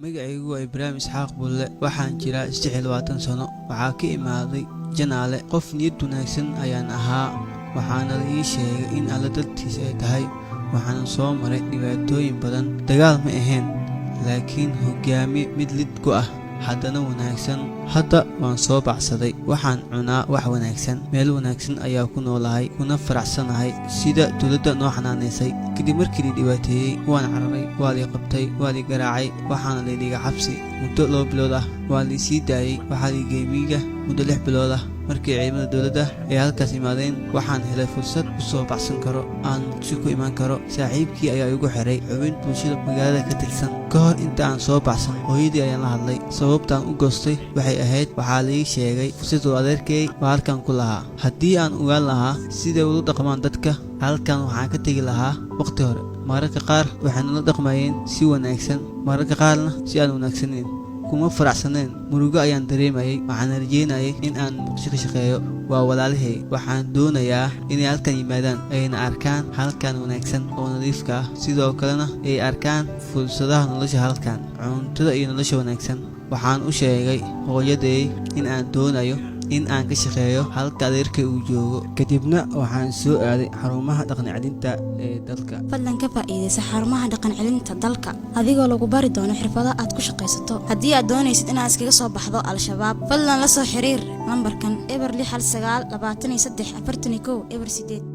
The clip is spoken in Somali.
magacaygu waa Ibraahim Isxaaq Bulle waxaan jiraa 26 sano waxaa ka imaaday Janaale qof niyad wanaagsan ayaan ahaa waxaana la ii sheegay in alla dadkiisa ay tahay waxaan soo maray dhibaatooyin badan dagaal ma ahayn laakiin hogaamiye mid lid ku ah haddana wanaagsan hadda waan soo baxsaday waxaan cunaa wax wanaagsan meel wanaagsan ayaa ku noolahay kuna faraxsanahay sida dawladda noo xanaaneysay kadib markii la dhibaateeyay waan cararay waa la qabtay waa la garaacay waxaana la dhiga xabsi muddo 2 bilood ah waa la sii daayay waxaa la geemiga muddo 6 bilood ah markii ciidamada dawladda ay halkaas imaadeen waxaan helay fursad u soo baxsan karo aan muqdisho ku iman karo saaxiibkii ayaa igu xiray xubin bulshada magaalada ka tirsan ka hor inta aan soo baxsan hooyadii ayaan la hadlay sababtaan u goostay waxay ahayd waxaa la ii sheegay sidoo adeerkay waa halkan ku lahaa haddii aan ogaan lahaa sida uu dhaqmaan dadka halkan waxaan ka tagi lahaa waqti hore mararka qaar waxaan la dhaqmayeen si wanaagsan mararka qaarna si aan wanaagsaneyn kuma faraxsaneen murugo ayaan dareemayay waxaan rajeynayay in aan muqdisho ka shaqeeyo waa walaalahay waxaan doonayaa inay halkan yimaadaan ayna arkaan halkan wanaagsan oo nadiifka ah sidoo kalena ay arkaan fursadaha nolosha halkan cuntada iyo nolosha wanaagsan waxaan u sheegay hooyaday in aan doonayo in aan ka shaqeeyo halka adeerkay uu joogo kadibna waxaan soo aaday xarumaha dhaqan celinta ee dalka fadlan ka faa'iideyso xarumaha dhaqan celinta dalka adigoo lagu bari doono xirfado aad ku shaqeysato haddii aad doonaysid inaad iskaga soo baxdo al-shabaab fadlan la soo xiriir lambarkan eber 6 9 23 41 eber 8